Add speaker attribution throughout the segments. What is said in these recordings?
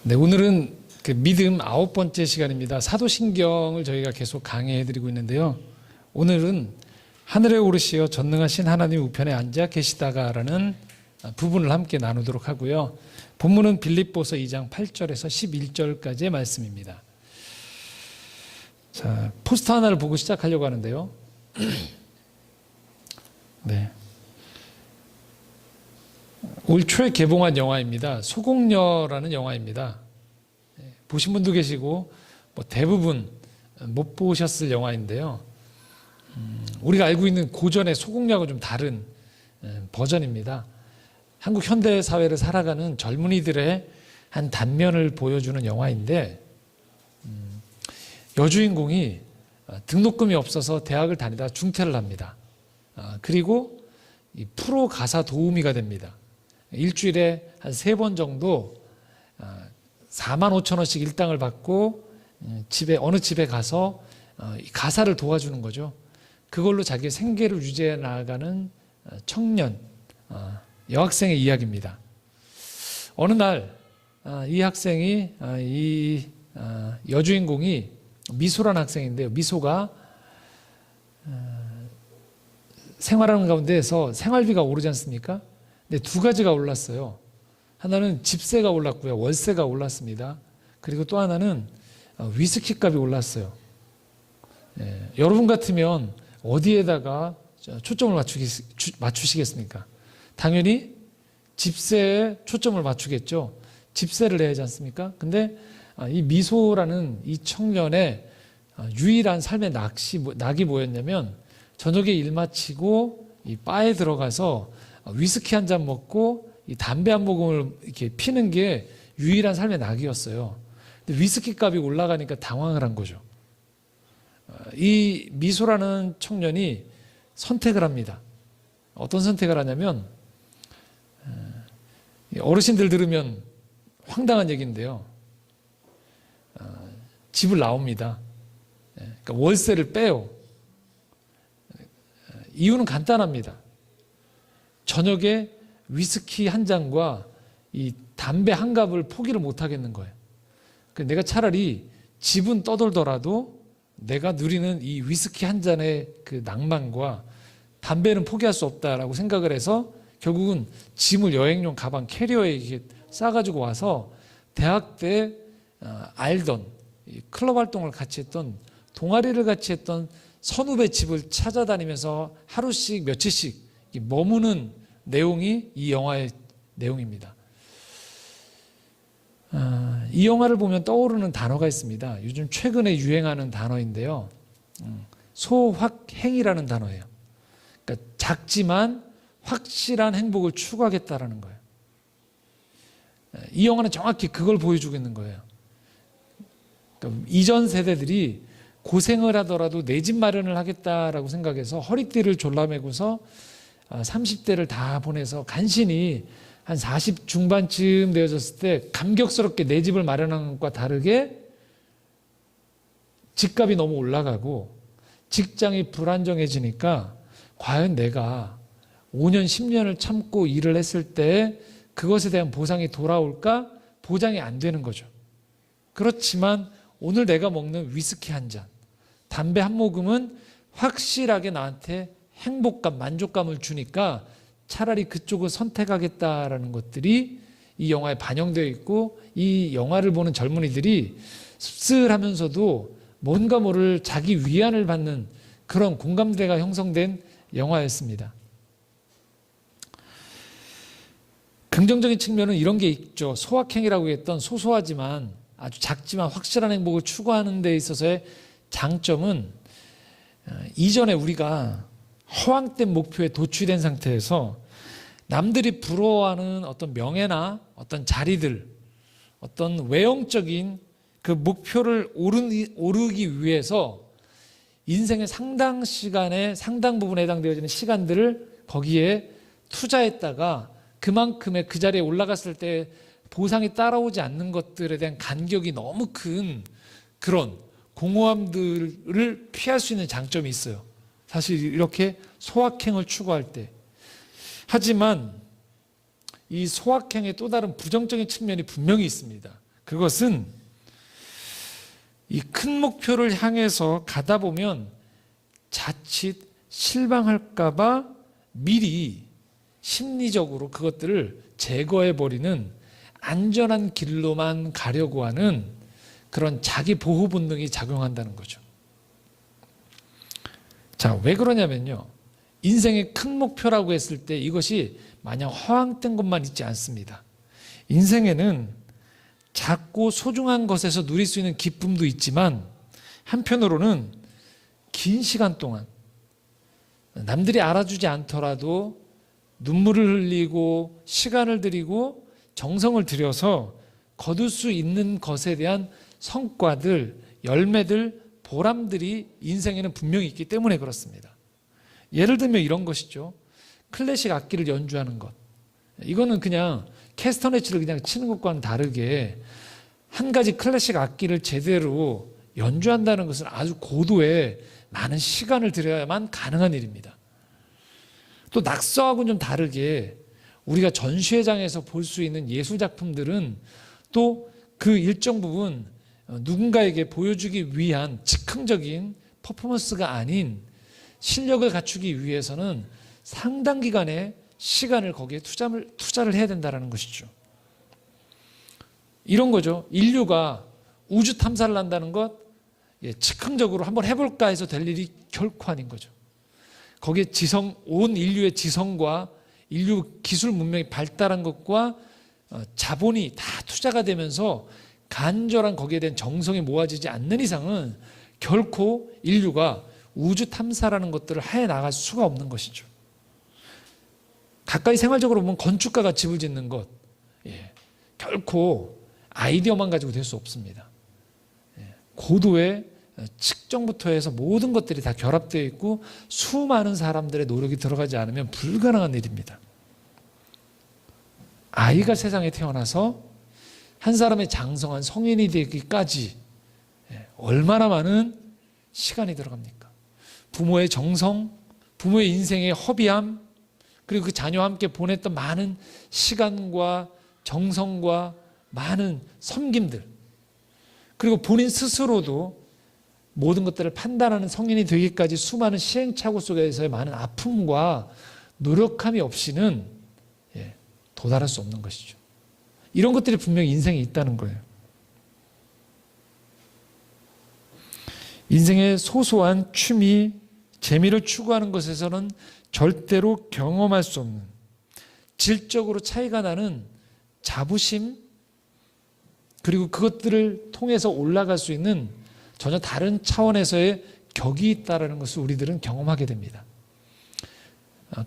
Speaker 1: 네, 오늘은 그 믿음 9번째 시간입니다. 사도신경을 저희가 계속 강의해드리고 있는데요. 오늘은 하늘에 오르시어 전능하신 하나님 우편에 앉아 계시다가라는 부분을 함께 나누도록 하고요. 본문은 빌립보서 2장 8절에서 11절까지의 말씀입니다. 자, 포스터 하나를 보고 시작하려고 하는데요. 네. 올 초에 개봉한 영화입니다. 소공녀라는 영화입니다. 보신 분도 계시고 대부분 못 보셨을 영화인데요. 우리가 알고 있는 고전의 소공녀하고 좀 다른 버전입니다. 한국 현대 사회를 살아가는 젊은이들의 한 단면을 보여주는 영화인데, 여주인공이 등록금이 없어서 대학을 다니다 중퇴를 합니다. 그리고 이 프로 가사 도우미가 됩니다. 일주일에 한 3번 정도 45,000원씩 일당을 받고 어느 집에 가서 가사를 도와주는 거죠. 그걸로 자기의 생계를 유지해 나가는 청년, 여학생의 이야기입니다. 어느 날 이 학생이, 이 여주인공이 미소라는 학생인데요. 미소가 생활하는 가운데에서 생활비가 오르지 않습니까? 근데 2가지가 올랐어요. 하나는 집세가 올랐고요. 월세가 올랐습니다. 그리고 또 하나는 위스키 값이 올랐어요. 여러분 같으면 어디에다가 초점을 맞추시겠습니까? 당연히 집세에 초점을 맞추겠죠. 집세를 내야 하지 않습니까? 근데 이 미소라는 이 청년의 유일한 삶의 낙이 뭐였냐면, 저녁에 일 마치고 이 바에 들어가서 위스키 한 잔 먹고 이 담배 한 모금을 이렇게 피는 게 유일한 삶의 낙이었어요. 근데 위스키 값이 올라가니까 당황을 한 거죠. 이 미소라는 청년이 선택을 합니다. 어떤 선택을 하냐면, 어르신들 들으면 황당한 얘기인데요. 집을 나옵니다. 그러니까 월세를 빼요. 이유는 간단합니다. 저녁에 위스키 한 잔과 이 담배 한 갑을 포기를 못 하겠는 거예요. 내가 차라리 집은 떠돌더라도 내가 누리는 이 위스키 한 잔의 그 낭만과 담배는 포기할 수 없다라고 생각을 해서 결국은 짐을 여행용 가방 캐리어에 이렇게 싸가지고 와서 대학 때 알던 클럽 활동을 같이 했던, 동아리를 같이 했던 선후배 집을 찾아다니면서 하루씩 며칠씩 머무는 내용이 이 영화의 내용입니다. 이 영화를 보면 떠오르는 단어가 있습니다. 요즘 최근에 유행하는 단어인데요. 소확행이라는 단어예요. 그러니까 작지만 확실한 행복을 추구하겠다라는 거예요. 이 영화는 정확히 그걸 보여주고 있는 거예요. 그러니까 이전 세대들이 고생을 하더라도 내 집 마련을 하겠다라고 생각해서 허리띠를 졸라매고서 30대를 다 보내서 간신히 한 40 중반쯤 되어졌을 때 감격스럽게 내 집을 마련한 것과 다르게 집값이 너무 올라가고 직장이 불안정해지니까 과연 내가 5년, 10년을 참고 일을 했을 때 그것에 대한 보상이 돌아올까? 보장이 안 되는 거죠. 그렇지만 오늘 내가 먹는 위스키 한 잔, 담배 한 모금은 확실하게 나한테 행복감, 만족감을 주니까 차라리 그쪽을 선택하겠다라는 것들이 이 영화에 반영되어 있고, 이 영화를 보는 젊은이들이 씁쓸하면서도 뭔가 모를 자기 위안을 받는 그런 공감대가 형성된 영화였습니다. 긍정적인 측면은 이런 게 있죠. 소확행이라고 했던 소소하지만 아주 작지만 확실한 행복을 추구하는 데 있어서의 장점은, 이전에 우리가 허황된 목표에 도취된 상태에서 남들이 부러워하는 어떤 명예나 어떤 자리들, 어떤 외형적인 그 목표를 오르기 위해서 인생의 상당 부분에 해당되어지는 시간들을 거기에 투자했다가 그만큼의 그 자리에 올라갔을 때 보상이 따라오지 않는 것들에 대한 간격이 너무 큰 그런 공허함들을 피할 수 있는 장점이 있어요. 사실 이렇게 소확행을 추구할 때. 하지만 이 소확행의 또 다른 부정적인 측면이 분명히 있습니다. 그것은 이 큰 목표를 향해서 가다 보면 자칫 실망할까봐 미리 심리적으로 그것들을 제거해버리는 안전한 길로만 가려고 하는 그런 자기 보호 본능이 작용한다는 거죠. 자, 왜 그러냐면요. 인생의 큰 목표라고 했을 때 이것이 마냥 허황된 것만 있지 않습니다. 인생에는 작고 소중한 것에서 누릴 수 있는 기쁨도 있지만 한편으로는 긴 시간 동안 남들이 알아주지 않더라도 눈물을 흘리고 시간을 들이고 정성을 들여서 거둘 수 있는 것에 대한 성과들, 열매들, 보람들이 인생에는 분명히 있기 때문에 그렇습니다. 예를 들면 이런 것이죠. 클래식 악기를 연주하는 것. 이거는 그냥 캐스터네츠를 그냥 치는 것과는 다르게 한 가지 클래식 악기를 제대로 연주한다는 것은 아주 고도의 많은 시간을 들여야만 가능한 일입니다. 또 낙서하고는 좀 다르게 우리가 전시회장에서 볼 수 있는 예술작품들은 또 그 일정 부분 누군가에게 보여주기 위한 즉흥적인 퍼포먼스가 아닌 실력을 갖추기 위해서는 상당 기간의 시간을 거기에 투자를 해야 된다는 것이죠. 이런 거죠. 인류가 우주 탐사를 한다는 것, 즉흥적으로 한번 해볼까 해서 될 일이 결코 아닌 거죠. 거기에 온 인류의 지성과 인류 기술 문명이 발달한 것과 자본이 다 투자가 되면서 간절한 거기에 대한 정성이 모아지지 않는 이상은 결코 인류가 우주 탐사라는 것들을 해 나갈 수가 없는 것이죠. 가까이 생활적으로 보면 건축가가 집을 짓는 것, 결코 아이디어만 가지고 될 수 없습니다. 고도의 측정부터 해서 모든 것들이 다 결합되어 있고 수많은 사람들의 노력이 들어가지 않으면 불가능한 일입니다. 아이가 세상에 태어나서 한 사람의 장성한 성인이 되기까지 얼마나 많은 시간이 들어갑니까? 부모의 정성, 부모의 인생의 허비함, 그리고 그 자녀와 함께 보냈던 많은 시간과 정성과 많은 섬김들, 그리고 본인 스스로도 모든 것들을 판단하는 성인이 되기까지 수많은 시행착오 속에서의 많은 아픔과 노력함이 없이는 도달할 수 없는 것이죠. 이런 것들이 분명히 인생에 있다는 거예요. 인생의 소소한 취미, 재미를 추구하는 것에서는 절대로 경험할 수 없는 질적으로 차이가 나는 자부심, 그리고 그것들을 통해서 올라갈 수 있는 전혀 다른 차원에서의 격이 있다는 것을 우리들은 경험하게 됩니다.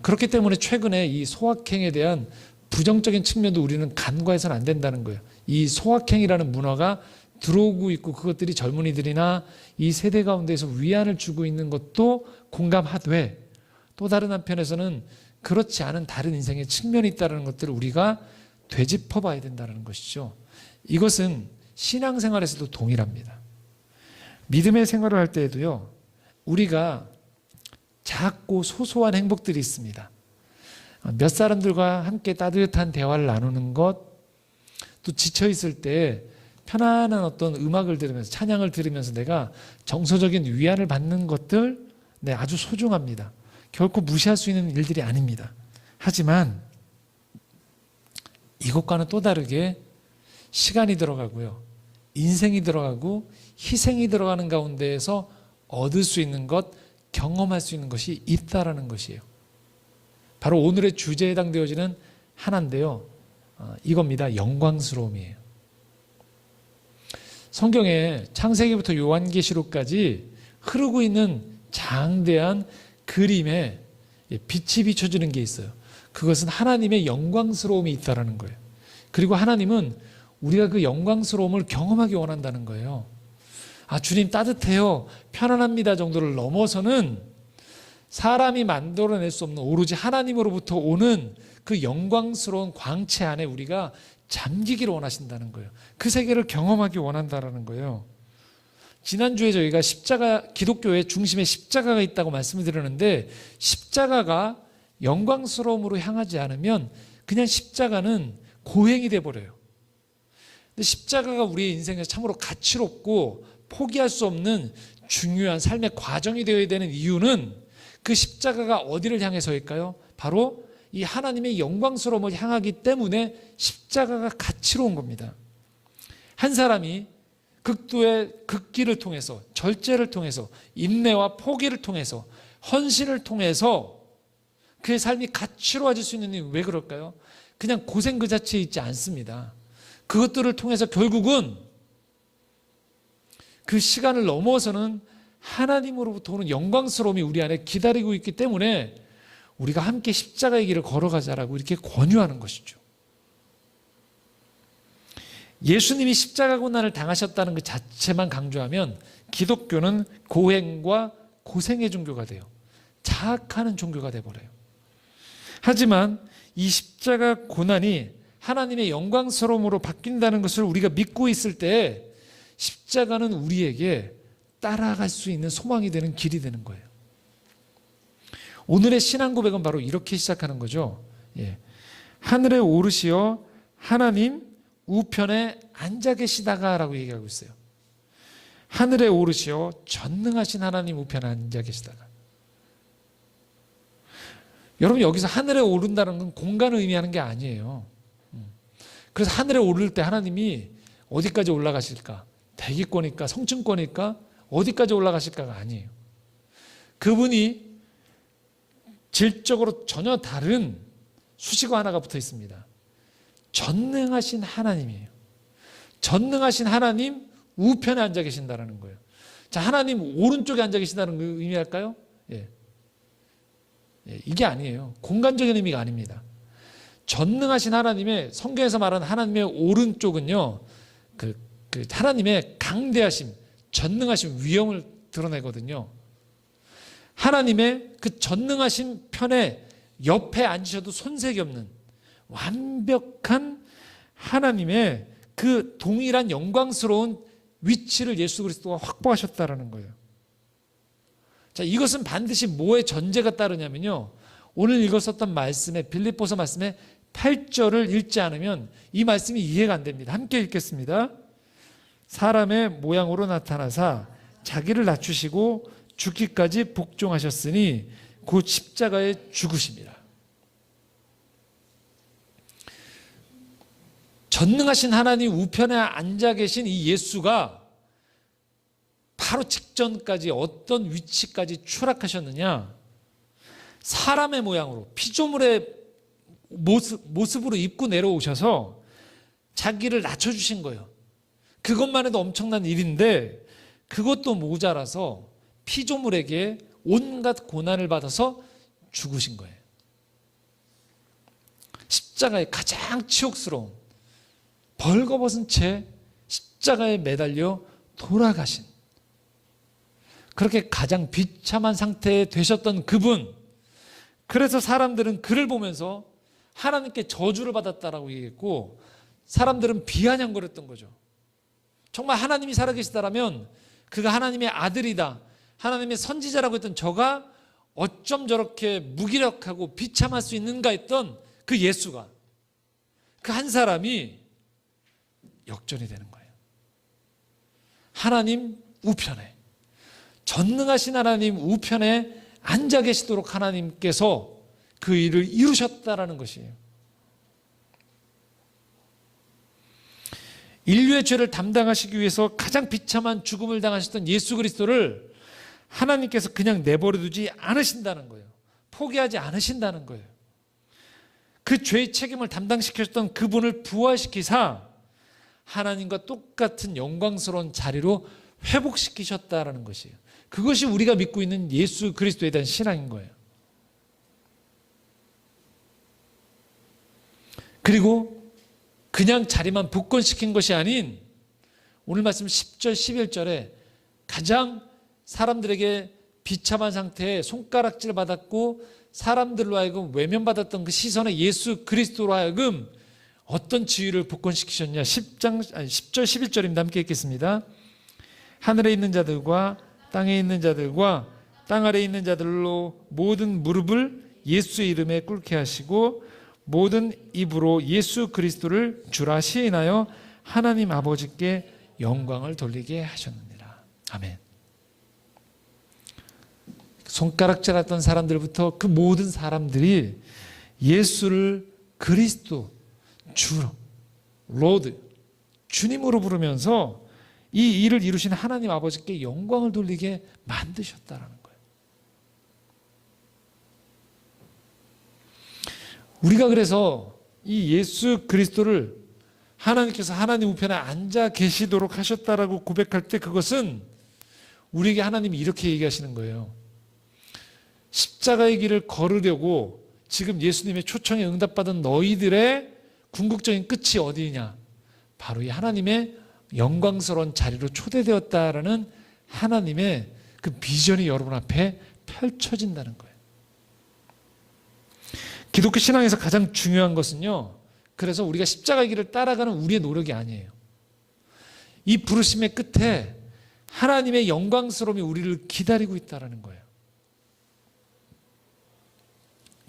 Speaker 1: 그렇기 때문에 최근에 이 소확행에 대한 부정적인 측면도 우리는 간과해서는 안 된다는 거예요. 이 소확행이라는 문화가 들어오고 있고 그것들이 젊은이들이나 이 세대 가운데에서 위안을 주고 있는 것도 공감하되, 또 다른 한편에서는 그렇지 않은 다른 인생의 측면이 있다는 것들을 우리가 되짚어 봐야 된다는 것이죠. 이것은 신앙생활에서도 동일합니다. 믿음의 생활을 할 때에도요, 우리가 작고 소소한 행복들이 있습니다. 몇 사람들과 함께 따뜻한 대화를 나누는 것, 또 지쳐있을 때 편안한 어떤 음악을 들으면서, 찬양을 들으면서 내가 정서적인 위안을 받는 것들, 아주 소중합니다. 결코 무시할 수 있는 일들이 아닙니다. 하지만 이것과는 또 다르게 시간이 들어가고요, 인생이 들어가고 희생이 들어가는 가운데에서 얻을 수 있는 것, 경험할 수 있는 것이 있다라는 것이에요. 바로 오늘의 주제에 해당되어지는 하나인데요, 이겁니다. 영광스러움이에요. 성경에 창세기부터 요한계시록까지 흐르고 있는 장대한 그림에 빛이 비춰지는 게 있어요. 그것은 하나님의 영광스러움이 있다는 거예요. 그리고 하나님은 우리가 그 영광스러움을 경험하기 원한다는 거예요. 주님 따뜻해요, 편안합니다 정도를 넘어서는 사람이 만들어낼 수 없는 오로지 하나님으로부터 오는 그 영광스러운 광채 안에 우리가 잠기기를 원하신다는 거예요. 그 세계를 경험하기 원한다는 거예요. 지난주에 저희가 기독교의 중심에 십자가가 있다고 말씀을 드렸는데, 십자가가 영광스러움으로 향하지 않으면 그냥 십자가는 고행이 돼버려요. 근데 십자가가 우리의 인생에서 참으로 가치롭고 포기할 수 없는 중요한 삶의 과정이 되어야 되는 이유는 그 십자가가 어디를 향해서일까요? 바로 이 하나님의 영광스러움을 향하기 때문에 십자가가 가치로운 겁니다. 한 사람이 극도의 극기를 통해서, 절제를 통해서, 인내와 포기를 통해서, 헌신을 통해서 그의 삶이 가치로워질 수 있는 이유는 왜 그럴까요? 그냥 고생 그 자체에 있지 않습니다. 그것들을 통해서 결국은 그 시간을 넘어서는 하나님으로부터 오는 영광스러움이 우리 안에 기다리고 있기 때문에 우리가 함께 십자가의 길을 걸어가자라고 이렇게 권유하는 것이죠. 예수님이 십자가 고난을 당하셨다는 그 자체만 강조하면 기독교는 고행과 고생의 종교가 돼요. 자학하는 종교가 돼버려요. 하지만 이 십자가 고난이 하나님의 영광스러움으로 바뀐다는 것을 우리가 믿고 있을 때 십자가는 우리에게 따라갈 수 있는 소망이 되는 길이 되는 거예요. 오늘의 신앙 고백은 바로 이렇게 시작하는 거죠. 하늘에 오르시어 하나님 우편에 앉아 계시다가 라고 얘기하고 있어요. 하늘에 오르시어 전능하신 하나님 우편에 앉아 계시다가. 여러분, 여기서 하늘에 오른다는 건 공간을 의미하는 게 아니에요. 그래서 하늘에 오를 때 하나님이 어디까지 올라가실까? 대기권일까? 성층권일까? 어디까지 올라가실까가 아니에요. 그분이 질적으로 전혀 다른 수식어 하나가 붙어 있습니다. 전능하신 하나님이에요. 전능하신 하나님 우편에 앉아 계신다는 거예요. 자, 하나님 오른쪽에 앉아 계신다는 거 의미할까요? 이게 아니에요. 공간적인 의미가 아닙니다. 전능하신 하나님의, 성경에서 말하는 하나님의 오른쪽은요, 그 하나님의 강대하심, 전능하신 위엄을 드러내거든요. 하나님의 그 전능하신 편에 옆에 앉으셔도 손색이 없는 완벽한 하나님의 그 동일한 영광스러운 위치를 예수 그리스도가 확보하셨다라는 거예요. 자, 이것은 반드시 뭐의 전제가 따르냐면요, 오늘 읽었었던 말씀에, 빌립보서 말씀에 8절을 읽지 않으면 이 말씀이 이해가 안 됩니다. 함께 읽겠습니다. 사람의 모양으로 나타나사 자기를 낮추시고 죽기까지 복종하셨으니 곧 십자가에 죽으십니다. 전능하신 하나님 우편에 앉아 계신 이 예수가 바로 직전까지 어떤 위치까지 추락하셨느냐? 사람의 모양으로, 피조물의 모습으로 입고 내려오셔서 자기를 낮춰주신 거예요. 그것만 해도 엄청난 일인데 그것도 모자라서 피조물에게 온갖 고난을 받아서 죽으신 거예요. 십자가의 가장 치욕스러운, 벌거벗은 채 십자가에 매달려 돌아가신, 그렇게 가장 비참한 상태에 되셨던 그분, 그래서 사람들은 그를 보면서 하나님께 저주를 받았다라고 얘기했고 사람들은 비아냥거렸던 거죠. 정말 하나님이 살아계시다라면 그가 하나님의 아들이다, 하나님의 선지자라고 했던 저가 어쩜 저렇게 무기력하고 비참할 수 있는가 했던 그 예수가, 그 한 사람이 역전이 되는 거예요. 하나님 우편에, 전능하신 하나님 우편에 앉아 계시도록 하나님께서 그 일을 이루셨다라는 것이에요. 인류의 죄를 담당하시기 위해서 가장 비참한 죽음을 당하셨던 예수 그리스도를 하나님께서 그냥 내버려두지 않으신다는 거예요. 포기하지 않으신다는 거예요. 그 죄의 책임을 담당시켰던 그분을 부활시키사 하나님과 똑같은 영광스러운 자리로 회복시키셨다라는 것이에요. 그것이 우리가 믿고 있는 예수 그리스도에 대한 신앙인 거예요. 그리고 그냥 자리만 복권시킨 것이 아닌 오늘 말씀 10절 11절에 가장 사람들에게 비참한 상태에 손가락질 받았고 사람들로 하여금 외면받았던 그 시선에 예수 그리스도로 하여금 어떤 지위를 복권시키셨냐. 10절 11절입니다. 함께 읽겠습니다. 하늘에 있는 자들과 땅에 있는 자들과 땅 아래에 있는 자들로 모든 무릎을 예수의 이름에 꿇게 하시고 모든 입으로 예수 그리스도를 주라 시인하여 하나님 아버지께 영광을 돌리게 하셨느니라. 아멘. 손가락질했던 사람들부터 그 모든 사람들이 예수를 그리스도, 주, 로드, 주님으로 부르면서 이 일을 이루신 하나님 아버지께 영광을 돌리게 만드셨다라는 거예요. 우리가 그래서 이 예수 그리스도를 하나님께서 하나님 우편에 앉아 계시도록 하셨다라고 고백할 때 그것은 우리에게 하나님이 이렇게 얘기하시는 거예요. 십자가의 길을 걸으려고 지금 예수님의 초청에 응답받은 너희들의 궁극적인 끝이 어디냐? 바로 이 하나님의 영광스러운 자리로 초대되었다라는 하나님의 그 비전이 여러분 앞에 펼쳐진다는 거예요. 기독교 신앙에서 가장 중요한 것은요, 그래서 우리가 십자가의 길을 따라가는 우리의 노력이 아니에요. 이 부르심의 끝에 하나님의 영광스러움이 우리를 기다리고 있다는 거예요.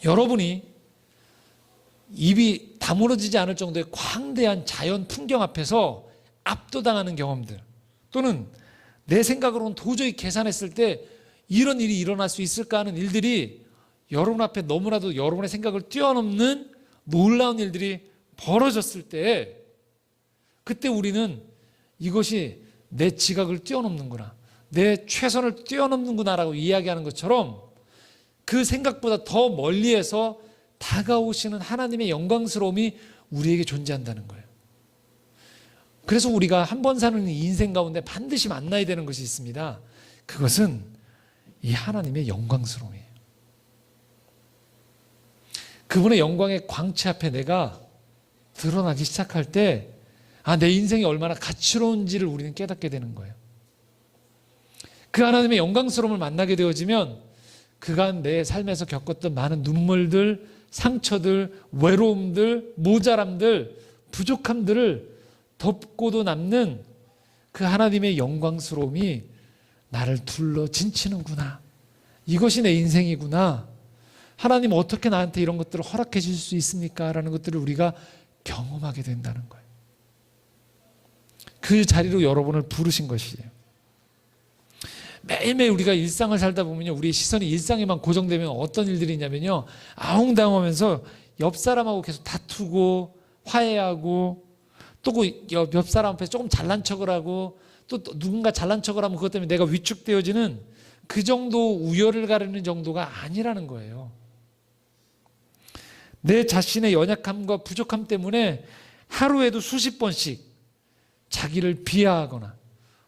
Speaker 1: 여러분이 입이 다물어지지 않을 정도의 광대한 자연 풍경 앞에서 압도당하는 경험들, 또는 내 생각으로는 도저히 계산했을 때 이런 일이 일어날 수 있을까 하는 일들이 여러분 앞에 너무나도 여러분의 생각을 뛰어넘는 놀라운 일들이 벌어졌을 때, 그때 우리는 이것이 내 지각을 뛰어넘는구나, 내 최선을 뛰어넘는구나라고 이야기하는 것처럼 그 생각보다 더 멀리에서 다가오시는 하나님의 영광스러움이 우리에게 존재한다는 거예요. 그래서 우리가 한 번 사는 인생 가운데 반드시 만나야 되는 것이 있습니다. 그것은 이 하나님의 영광스러움이에요. 그분의 영광의 광채 앞에 내가 드러나기 시작할 때, 내 인생이 얼마나 가치로운지를 우리는 깨닫게 되는 거예요. 그 하나님의 영광스러움을 만나게 되어지면 그간 내 삶에서 겪었던 많은 눈물들, 상처들, 외로움들, 모자람들, 부족함들을 덮고도 남는 그 하나님의 영광스러움이 나를 둘러 진치는구나. 이것이 내 인생이구나. 하나님 어떻게 나한테 이런 것들을 허락해 줄 수 있습니까? 라는 것들을 우리가 경험하게 된다는 거예요. 그 자리로 여러분을 부르신 것이에요. 매일매일 우리가 일상을 살다 보면요, 우리의 시선이 일상에만 고정되면 어떤 일들이 있냐면요, 아웅다웅하면서 옆 사람하고 계속 다투고 화해하고, 또 옆 사람 앞에 조금 잘난 척을 하고, 또 누군가 잘난 척을 하면 그것 때문에 내가 위축되어지는 그 정도 우열을 가르는 정도가 아니라는 거예요. 내 자신의 연약함과 부족함 때문에 하루에도 수십 번씩 자기를 비하하거나,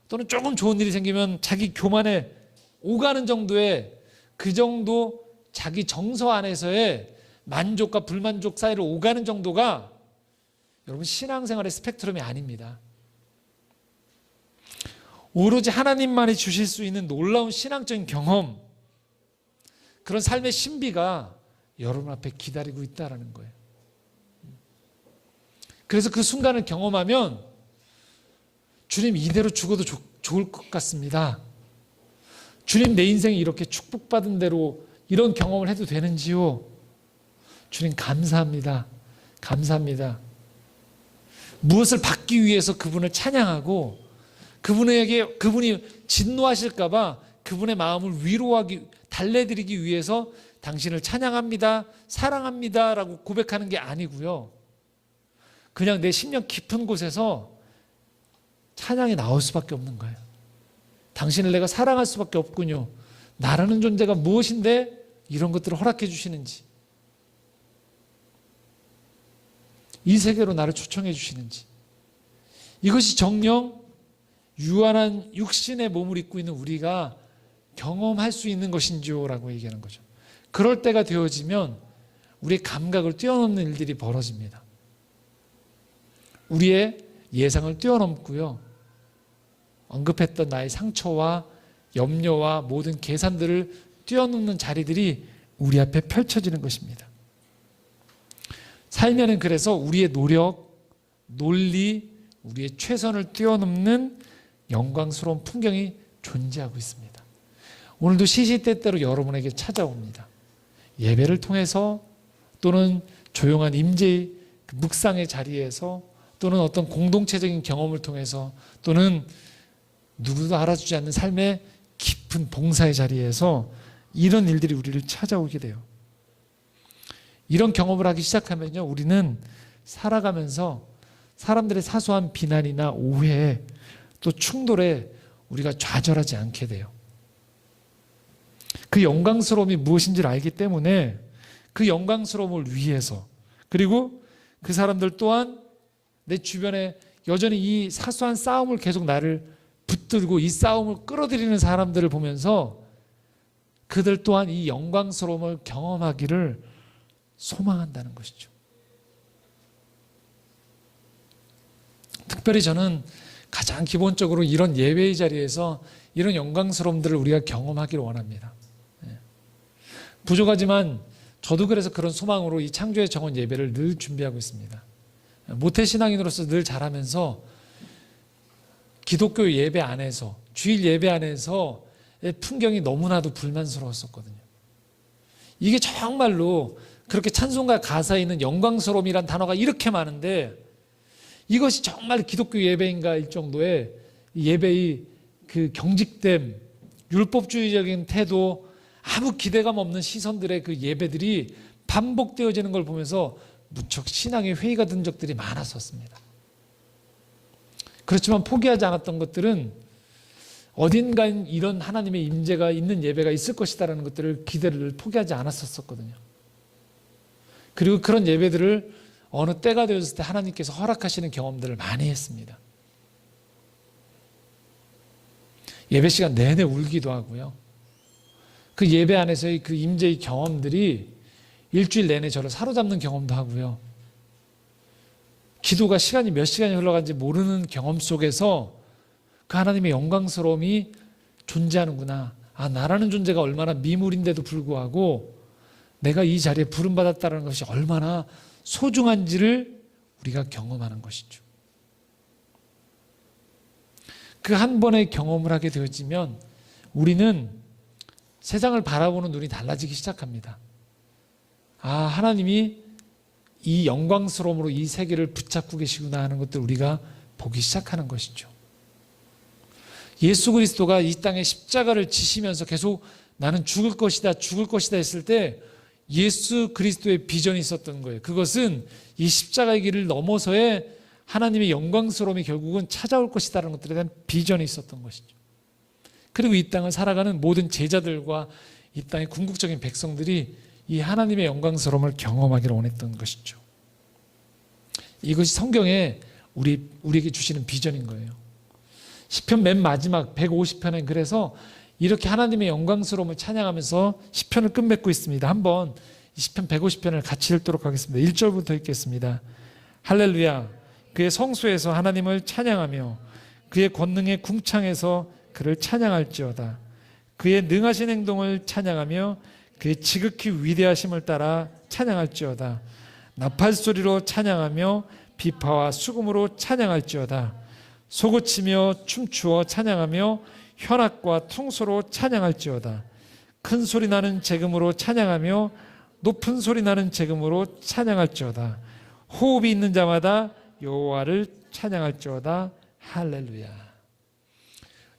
Speaker 1: 또는 조금 좋은 일이 생기면 자기 교만에 오가는 정도의 그 정도 자기 정서 안에서의 만족과 불만족 사이를 오가는 정도가 여러분 신앙생활의 스펙트럼이 아닙니다. 오로지 하나님만이 주실 수 있는 놀라운 신앙적인 경험, 그런 삶의 신비가 여러분 앞에 기다리고 있다는 거예요. 그래서 그 순간을 경험하면 주님, 이대로 죽어도 좋을 것 같습니다. 주님, 내 인생이 이렇게 축복받은 대로 이런 경험을 해도 되는지요? 주님, 감사합니다. 감사합니다. 무엇을 받기 위해서 그분을 찬양하고, 그분이 진노하실까봐 그분의 마음을 달래드리기 위해서 당신을 찬양합니다, 사랑합니다 라고 고백하는 게 아니고요, 그냥 내 심령 깊은 곳에서 찬양이 나올 수밖에 없는 거예요. 당신을 내가 사랑할 수밖에 없군요. 나라는 존재가 무엇인데 이런 것들을 허락해 주시는지, 이 세계로 나를 초청해 주시는지, 이것이 정녕 유한한 육신의 몸을 입고 있는 우리가 경험할 수 있는 것인지요? 라고 얘기하는 거죠. 그럴 때가 되어지면 우리의 감각을 뛰어넘는 일들이 벌어집니다. 우리의 예상을 뛰어넘고요, 언급했던 나의 상처와 염려와 모든 계산들을 뛰어넘는 자리들이 우리 앞에 펼쳐지는 것입니다. 살면은 그래서 우리의 노력, 논리, 우리의 최선을 뛰어넘는 영광스러운 풍경이 존재하고 있습니다. 오늘도 시시때때로 여러분에게 찾아옵니다. 예배를 통해서, 또는 조용한 임재의 묵상의 자리에서, 또는 어떤 공동체적인 경험을 통해서 또는 누구도 알아주지 않는 삶의 깊은 봉사의 자리에서 이런 일들이 우리를 찾아오게 돼요. 이런 경험을 하기 시작하면요, 우리는 살아가면서 사람들의 사소한 비난이나 오해 또 충돌에 우리가 좌절하지 않게 돼요. 그 영광스러움이 무엇인지를 알기 때문에 그 영광스러움을 위해서, 그리고 그 사람들 또한 내 주변에 여전히 이 사소한 싸움을 계속 나를 붙들고 이 싸움을 끌어들이는 사람들을 보면서 그들 또한 이 영광스러움을 경험하기를 소망한다는 것이죠. 특별히 저는 가장 기본적으로 이런 예배의 자리에서 이런 영광스러움들을 우리가 경험하기를 원합니다. 부족하지만 저도 그래서 그런 소망으로 이 창조의 정원 예배를 늘 준비하고 있습니다. 모태신앙인으로서 늘 자라면서 기독교 예배 안에서, 주일 예배 안에서 풍경이 너무나도 불만스러웠었거든요. 이게 정말로 그렇게 찬송가 가사에 있는 영광스러움이란 단어가 이렇게 많은데 이것이 정말 기독교 예배인가 일 정도의 예배의 그 경직됨, 율법주의적인 태도, 아무 기대감 없는 시선들의 그 예배들이 반복되어지는 걸 보면서 무척 신앙의 회의가 든 적들이 많았었습니다. 그렇지만 포기하지 않았던 것들은 어딘가에 이런 하나님의 임재가 있는 예배가 있을 것이다라는 것들을 기대를 포기하지 않았었거든요. 그리고 그런 예배들을 어느 때가 되었을 때 하나님께서 허락하시는 경험들을 많이 했습니다. 예배 시간 내내 울기도 하고요. 그 예배 안에서의 그 임재의 경험들이 일주일 내내 저를 사로잡는 경험도 하고요. 기도가 시간이 몇 시간이 흘러간지 모르는 경험 속에서 그 하나님의 영광스러움이 존재하는구나. 아, 나라는 존재가 얼마나 미물인데도 불구하고 내가 이 자리에 부름받았다는 것이 얼마나 소중한지를 우리가 경험하는 것이죠. 그 한 번의 경험을 하게 되어지면 우리는 세상을 바라보는 눈이 달라지기 시작합니다. 아, 하나님이 이 영광스러움으로 이 세계를 붙잡고 계시구나 하는 것들 우리가 보기 시작하는 것이죠. 예수 그리스도가 이 땅에 십자가를 지시면서 계속 나는 죽을 것이다, 죽을 것이다 했을 때 예수 그리스도의 비전이 있었던 거예요. 그것은 이 십자가의 길을 넘어서의 하나님의 영광스러움이 결국은 찾아올 것이다라는 것들에 대한 비전이 있었던 것이죠. 그리고 이 땅을 살아가는 모든 제자들과 이 땅의 궁극적인 백성들이 이 하나님의 영광스러움을 경험하기를 원했던 것이죠. 이것이 성경에 우리에게 주시는 비전인 거예요. 시편 맨 마지막 150편엔 그래서 이렇게 하나님의 영광스러움을 찬양하면서 시편을 끝맺고 있습니다. 한번 이 시편 150편을 같이 읽도록 하겠습니다. 1절부터 읽겠습니다. 할렐루야, 그의 성소에서 하나님을 찬양하며 그의 권능의 궁창에서 그를 찬양할지어다. 그의 능하신 행동을 찬양하며 그의 지극히 위대하심을 따라 찬양할지어다. 나팔소리로 찬양하며 비파와 수금으로 찬양할지어다. 소고치며 춤추어 찬양하며 현악과 통소로 찬양할지어다. 큰 소리 나는 재금으로 찬양하며 높은 소리 나는 재금으로 찬양할지어다. 호흡이 있는 자마다 여호와를 찬양할지어다. 할렐루야.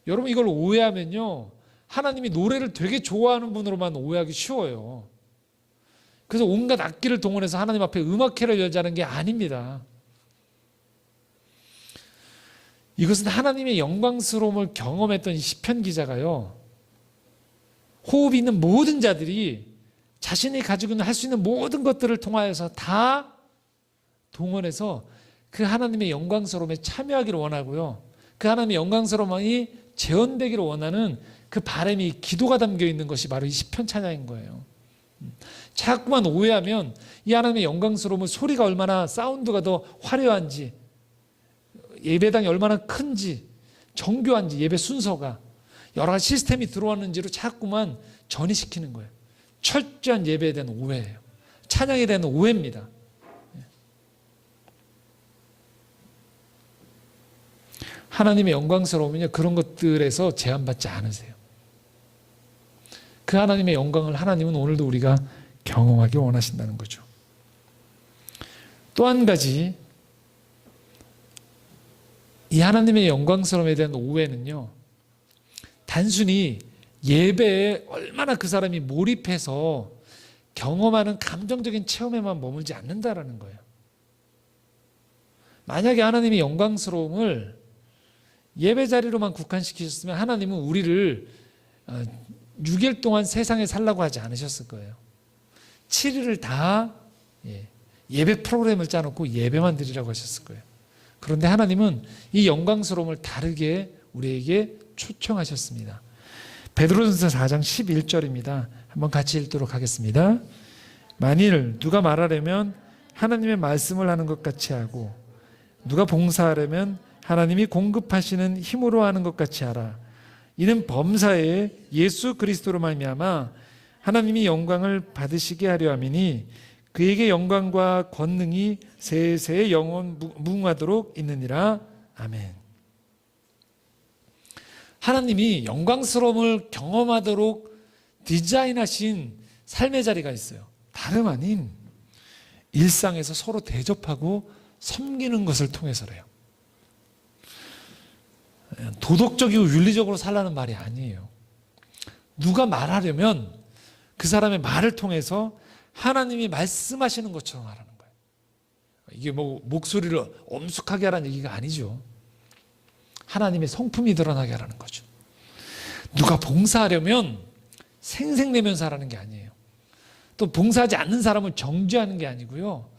Speaker 1: 여러분, 이걸 오해하면요, 하나님이 노래를 되게 좋아하는 분으로만 오해하기 쉬워요. 그래서 온갖 악기를 동원해서 하나님 앞에 음악회를 열자는 게 아닙니다. 이것은 하나님의 영광스러움을 경험했던 이 시편 기자가요, 호흡이 있는 모든 자들이 자신이 가지고 있는 할 수 있는 모든 것들을 통하여서 다 동원해서 그 하나님의 영광스러움에 참여하기를 원하고요, 그 하나님의 영광스러움이 재현되기를 원하는 그 바람이, 기도가 담겨 있는 것이 바로 이 시편 찬양인 거예요. 자꾸만 오해하면 이 하나님의 영광스러움을, 소리가 얼마나, 사운드가 더 화려한지, 예배당이 얼마나 큰지, 정교한지, 예배 순서가 여러 가지 시스템이 들어왔는지로 자꾸만 전이시키는 거예요. 철저한 예배에 대한 오해예요. 찬양에 대한 오해입니다. 하나님의 영광스러움은요, 그런 것들에서 제한받지 않으세요. 그 하나님의 영광을 하나님은 오늘도 우리가 경험하기 원하신다는 거죠. 또 한 가지 이 하나님의 영광스러움에 대한 오해는요, 단순히 예배에 얼마나 그 사람이 몰입해서 경험하는 감정적인 체험에만 머물지 않는다라는 거예요. 만약에 하나님이 영광스러움을 예배 자리로만 국한시키셨으면 하나님은 우리를 6일 동안 세상에 살라고 하지 않으셨을 거예요. 7일을 다 예배 프로그램을 짜놓고 예배만 드리라고 하셨을 거예요. 그런데 하나님은 이 영광스러움을 다르게 우리에게 초청하셨습니다. 베드로전서 4장 11절입니다. 한번 같이 읽도록 하겠습니다. 만일 누가 말하려면 하나님의 말씀을 하는 것 같이 하고 누가 봉사하려면 하나님이 공급하시는 힘으로 하는 것 같이 하라. 이는 범사에 예수 그리스도로 말미암아 하나님이 영광을 받으시게 하려 함이니 그에게 영광과 권능이 세세의 영원 무궁하도록 있느니라. 아멘. 하나님이 영광스러움을 경험하도록 디자인하신 삶의 자리가 있어요. 다름 아닌 일상에서 서로 대접하고 섬기는 것을 통해서래요. 도덕적이고 윤리적으로 살라는 말이 아니에요. 누가 말하려면 그 사람의 말을 통해서 하나님이 말씀하시는 것처럼 하라는 거예요. 이게 뭐 목소리를 엄숙하게 하라는 얘기가 아니죠. 하나님의 성품이 드러나게 하라는 거죠. 누가 봉사하려면 생색내면서 하라는 게 아니에요. 또 봉사하지 않는 사람을 정죄하는 게 아니고요.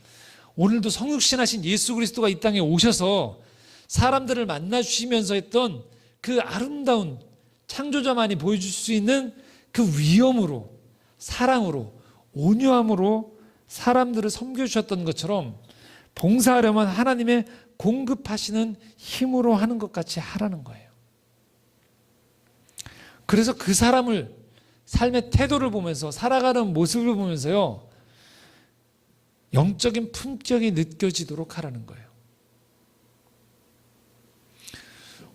Speaker 1: 오늘도 성육신하신 예수 그리스도가 이 땅에 오셔서 사람들을 만나주시면서 했던 그 아름다운 창조자만이 보여줄 수 있는 그 위엄으로, 사랑으로, 온유함으로 사람들을 섬겨주셨던 것처럼 봉사하려면 하나님의 공급하시는 힘으로 하는 것 같이 하라는 거예요. 그래서 그 사람을 삶의 태도를 보면서 살아가는 모습을 보면서요, 영적인 품격이 느껴지도록 하라는 거예요.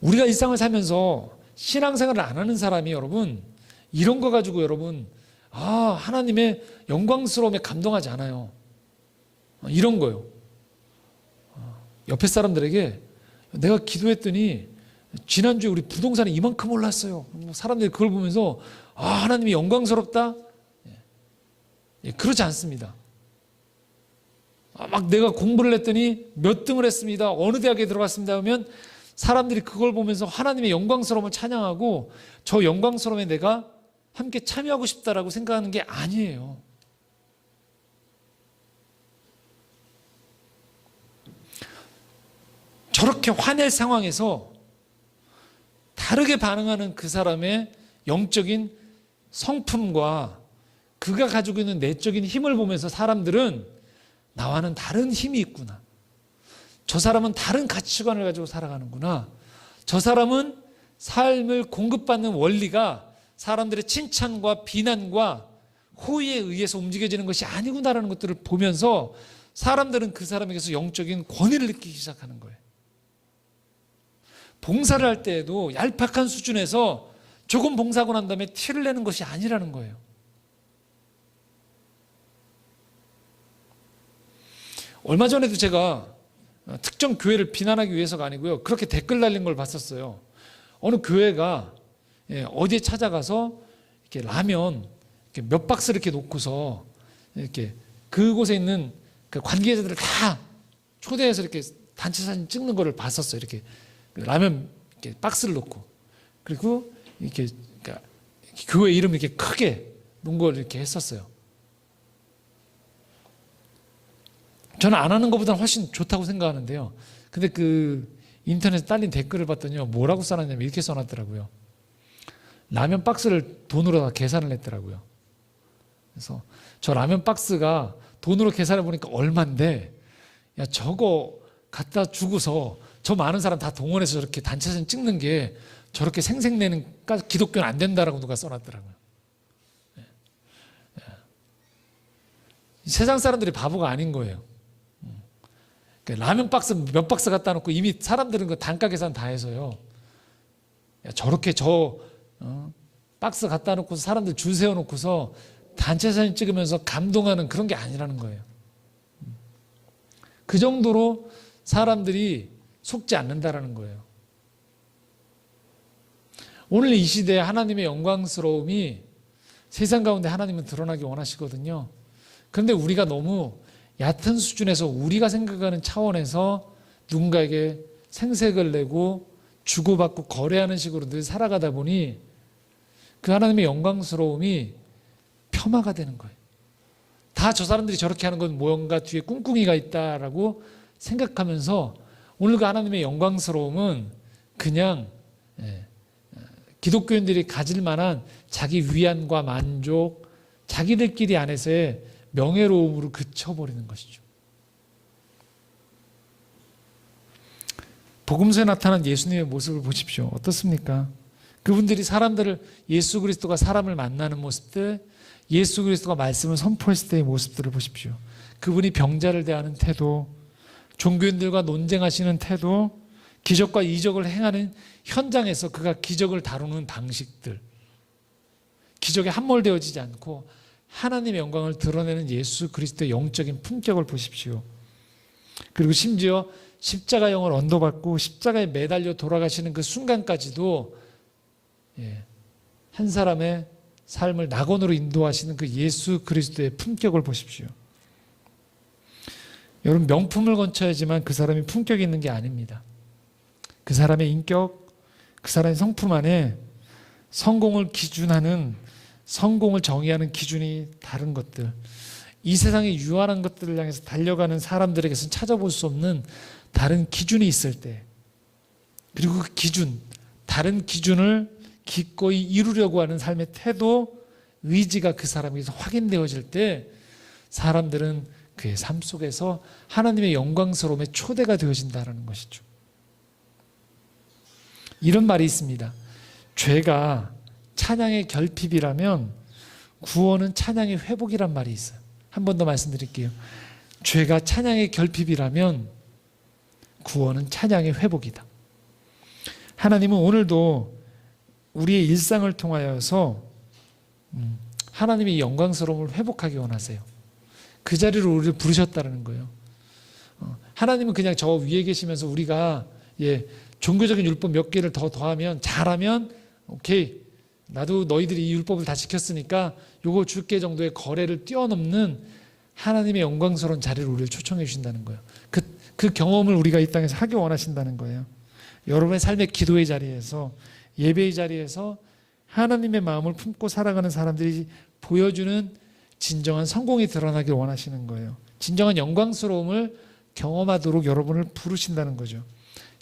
Speaker 1: 우리가 일상을 살면서 신앙생활을 안 하는 사람이 여러분 이런 거 가지고 여러분 하나님의 영광스러움에 감동하지 않아요. 이런 거요. 옆에 사람들에게 내가 기도했더니 지난주에 우리 부동산이 이만큼 올랐어요. 사람들이 그걸 보면서 하나님이 영광스럽다? 그렇지 않습니다. 막 내가 공부를 했더니 몇 등을 했습니다. 어느 대학에 들어갔습니다 하면 사람들이 그걸 보면서 하나님의 영광스러움을 찬양하고 저 영광스러움에 내가 함께 참여하고 싶다라고 생각하는 게 아니에요. 저렇게 화낼 상황에서 다르게 반응하는 그 사람의 영적인 성품과 그가 가지고 있는 내적인 힘을 보면서 사람들은 나와는 다른 힘이 있구나. 저 사람은 다른 가치관을 가지고 살아가는구나. 저 사람은 삶을 공급받는 원리가 사람들의 칭찬과 비난과 호의에 의해서 움직여지는 것이 아니구나라는 것들을 보면서 사람들은 그 사람에게서 영적인 권위를 느끼기 시작하는 거예요. 봉사를 할 때에도 얄팍한 수준에서 조금 봉사하고 난 다음에 티를 내는 것이 아니라는 거예요. 얼마 전에도 제가 특정 교회를 비난하기 위해서가 아니고요. 그렇게 댓글 달린 걸 봤었어요. 어느 교회가 어디에 찾아가서 이렇게 라면 이렇게 몇 박스 이렇게 놓고서 이렇게 그곳에 있는 그 관계자들을 다 초대해서 이렇게 단체 사진 찍는 거를 봤었어요. 이렇게 라면 이렇게 박스를 놓고 그리고 이렇게 그러니까 교회 이름 이렇게 크게 놓은 걸 이렇게 했었어요. 저는 안 하는 것보다는 훨씬 좋다고 생각하는데요. 근데 그 인터넷에 딸린 댓글을 봤더니요. 뭐라고 써놨냐면 이렇게 써놨더라고요. 라면 박스를 돈으로 다 계산을 했더라고요. 그래서 저 라면 박스가 돈으로 계산해 보니까 얼만데 야 저거 갖다 주고서 저 많은 사람 다 동원해서 저렇게 단체 사진 찍는 게 저렇게 생색내는 기독교는 안 된다라고 누가 써놨더라고요. 세상 사람들이 바보가 아닌 거예요. 라면 박스 몇 박스 갖다 놓고 이미 사람들은 그 단가 계산 다 해서요. 야, 저렇게 박스 갖다 놓고서 사람들 줄 세워놓고서 단체 사진 찍으면서 감동하는 그런 게 아니라는 거예요. 그 정도로 사람들이 속지 않는다라는 거예요. 오늘 이 시대에 하나님의 영광스러움이 세상 가운데 하나님은 드러나기 원하시거든요. 그런데 우리가 너무 얕은 수준에서 우리가 생각하는 차원에서 누군가에게 생색을 내고 주고받고 거래하는 식으로 늘 살아가다 보니 그 하나님의 영광스러움이 폄하가 되는 거예요. 다 저 사람들이 저렇게 하는 건 뭔가 뒤에 꿍꿍이가 있다라고 생각하면서 오늘 그 하나님의 영광스러움은 그냥 기독교인들이 가질 만한 자기 위안과 만족, 자기들끼리 안에서의 명예로움으로 그쳐버리는 것이죠. 복음서에 나타난 예수님의 모습을 보십시오. 어떻습니까? 그분들이 사람들을, 예수 그리스도가 사람을 만나는 모습들, 예수 그리스도가 말씀을 선포했을 때의 모습들을 보십시오. 그분이 병자를 대하는 태도, 종교인들과 논쟁하시는 태도, 기적과 이적을 행하는 현장에서 그가 기적을 다루는 방식들, 기적에 함몰되어지지 않고 하나님의 영광을 드러내는 예수 그리스도의 영적인 품격을 보십시오. 그리고 심지어 십자가형을 언도받고 십자가에 매달려 돌아가시는 그 순간까지도 한 사람의 삶을 낙원으로 인도하시는 그 예수 그리스도의 품격을 보십시오. 여러분, 명품을 건쳐야지만 그 사람이 품격이 있는 게 아닙니다. 그 사람의 인격, 그 사람의 성품 안에 성공을 기준하는, 성공을 정의하는 기준이 다른 것들, 이 세상의 유한한 것들을 향해서 달려가는 사람들에게서는 찾아볼 수 없는 다른 기준이 있을 때, 그리고 그 기준, 다른 기준을 기꺼이 이루려고 하는 삶의 태도, 의지가 그 사람에게서 확인되어질 때 사람들은 그의 삶 속에서 하나님의 영광스러움의 초대가 되어진다는 것이죠. 이런 말이 있습니다. 죄가 찬양의 결핍이라면 구원은 찬양의 회복이란 말이 있어요. 한 번 더 말씀드릴게요. 죄가 찬양의 결핍이라면 구원은 찬양의 회복이다. 하나님은 오늘도 우리의 일상을 통하여서 하나님의 영광스러움을 회복하기 원하세요. 그 자리로 우리를 부르셨다는 거예요. 하나님은 그냥 저 위에 계시면서 우리가 종교적인 율법 몇 개를 더 더하면, 잘하면 오케이, 나도 너희들이 이 율법을 다 지켰으니까 요거 줄게 정도의 거래를 뛰어넘는 하나님의 영광스러운 자리를 우리를 초청해 주신다는 거예요. 그 경험을 우리가 이 땅에서 하기 원하신다는 거예요. 여러분의 삶의 기도의 자리에서, 예배의 자리에서 하나님의 마음을 품고 살아가는 사람들이 보여주는 진정한 성공이 드러나길 원하시는 거예요. 진정한 영광스러움을 경험하도록 여러분을 부르신다는 거죠.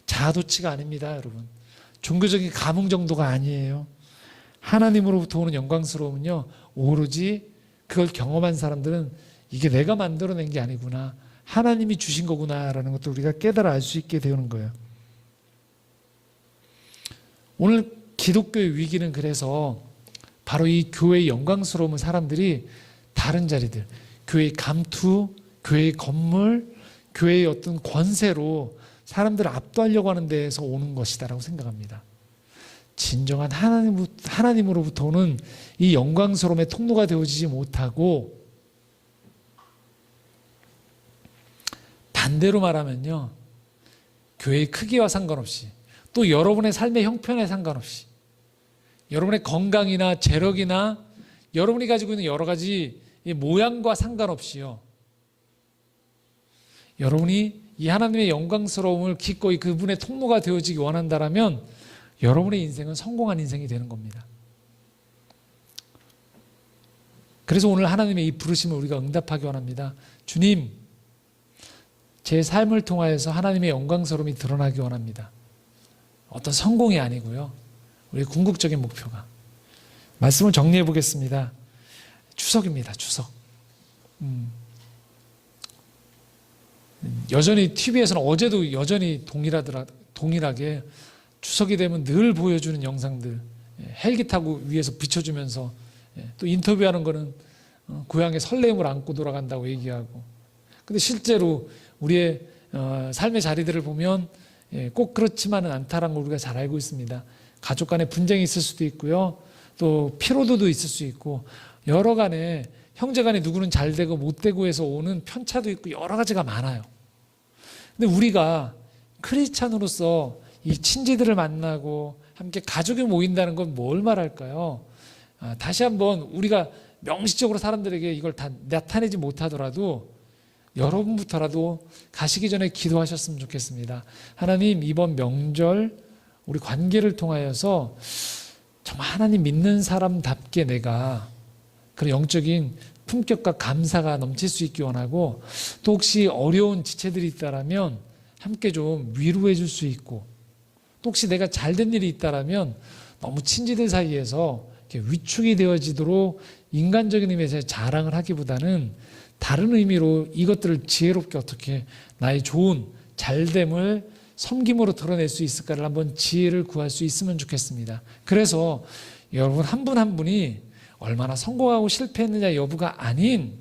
Speaker 1: 자아도취가 아닙니다, 여러분. 종교적인 감흥 정도가 아니에요. 하나님으로부터 오는 영광스러움은요, 오로지 그걸 경험한 사람들은 이게 내가 만들어낸 게 아니구나, 하나님이 주신 거구나라는 것도 우리가 깨달아 알 수 있게 되는 거예요. 오늘 기독교의 위기는 그래서 바로 이 교회의 영광스러움을 사람들이 다른 자리들, 교회의 감투, 교회의 건물, 교회의 어떤 권세로 사람들을 압도하려고 하는 데에서 오는 것이다라고 생각합니다. 진정한 하나님으로부터 오는 이 영광스러움의 통로가 되어지지 못하고, 반대로 말하면요, 교회의 크기와 상관없이, 또 여러분의 삶의 형편에 상관없이, 여러분의 건강이나 재력이나 여러분이 가지고 있는 여러 가지 모양과 상관없이요, 여러분이 이 하나님의 영광스러움을 기꺼이 그분의 통로가 되어지기 원한다라면 여러분의 인생은 성공한 인생이 되는 겁니다. 그래서 오늘 하나님의 이 부르심을 우리가 응답하기 원합니다. 주님, 제 삶을 통하여서 하나님의 영광스러움이 드러나기 원합니다. 어떤 성공이 아니고요, 우리 궁극적인 목표가. 말씀을 정리해 보겠습니다. 추석입니다. 추석. 여전히 TV에서는 어제도 여전히 동일하게 추석이 되면 늘 보여주는 영상들, 헬기 타고 위에서 비춰주면서 또 인터뷰하는 거는 고향의 설레임을 안고 돌아간다고 얘기하고, 근데 실제로 우리의 삶의 자리들을 보면 꼭 그렇지만은 않다라는 걸 우리가 잘 알고 있습니다. 가족 간에 분쟁이 있을 수도 있고요, 또 피로도도 있을 수 있고, 여러 간에 형제 간에 누구는 잘 되고 못 되고 해서 오는 편차도 있고 여러 가지가 많아요. 근데 우리가 크리스찬으로서 이 친지들을 만나고 함께 가족이 모인다는 건 뭘 말할까요? 다시 한번 우리가 명시적으로 사람들에게 이걸 다 나타내지 못하더라도 여러분부터라도 가시기 전에 기도하셨으면 좋겠습니다. 하나님, 이번 명절 우리 관계를 통하여서 정말 하나님 믿는 사람답게 내가 그런 영적인 품격과 감사가 넘칠 수 있기 원하고, 또 혹시 어려운 지체들이 있다라면 함께 좀 위로해 줄 수 있고, 또 혹시 내가 잘된 일이 있다라면 너무 친지들 사이에서 이렇게 위축이 되어지도록 인간적인 의미에서 자랑을 하기보다는 다른 의미로 이것들을 지혜롭게 어떻게 나의 좋은 잘됨을 섬김으로 드러낼 수 있을까를 한번 지혜를 구할 수 있으면 좋겠습니다. 그래서 여러분 한 분 한 분이 얼마나 성공하고 실패했느냐 여부가 아닌,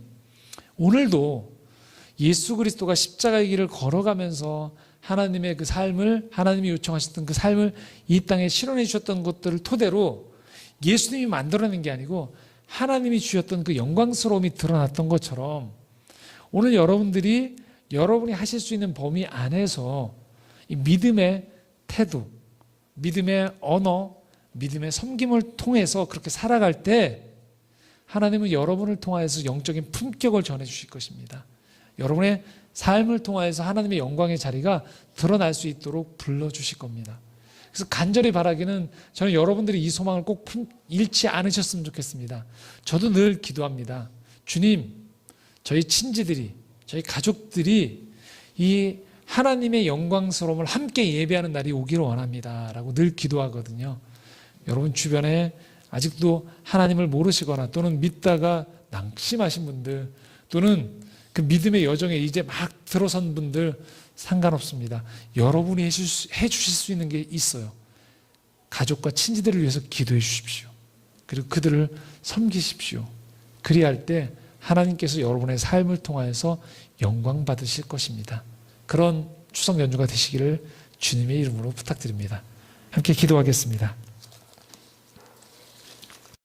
Speaker 1: 오늘도 예수 그리스도가 십자가의 길을 걸어가면서 하나님의 그 삶을, 하나님이 요청하셨던 그 삶을 이 땅에 실현해 주셨던 것들을 토대로 예수님이 만들어낸 게 아니고 하나님이 주셨던 그 영광스러움이 드러났던 것처럼, 오늘 여러분이 하실 수 있는 범위 안에서 이 믿음의 태도, 믿음의 언어, 믿음의 섬김을 통해서 그렇게 살아갈 때 하나님은 여러분을 통하여서 영적인 품격을 전해주실 것입니다. 여러분의 삶을 통하여서 하나님의 영광의 자리가 드러날 수 있도록 불러주실 겁니다. 그래서 간절히 바라기는, 저는 여러분들이 이 소망을 꼭 잃지 않으셨으면 좋겠습니다. 저도 늘 기도합니다. 주님, 저희 친지들이, 저희 가족들이 이 하나님의 영광스러움을 함께 예배하는 날이 오기를 원합니다 라고 늘 기도하거든요. 여러분 주변에 아직도 하나님을 모르시거나 또는 믿다가 낙심하신 분들, 또는 그 믿음의 여정에 이제 막 들어선 분들, 상관없습니다. 여러분이 해주실 수 있는 게 있어요. 가족과 친지들을 위해서 기도해 주십시오. 그리고 그들을 섬기십시오. 그리할 때 하나님께서 여러분의 삶을 통하여서 영광 받으실 것입니다. 그런 추석 연주가 되시기를 주님의 이름으로 부탁드립니다. 함께 기도하겠습니다.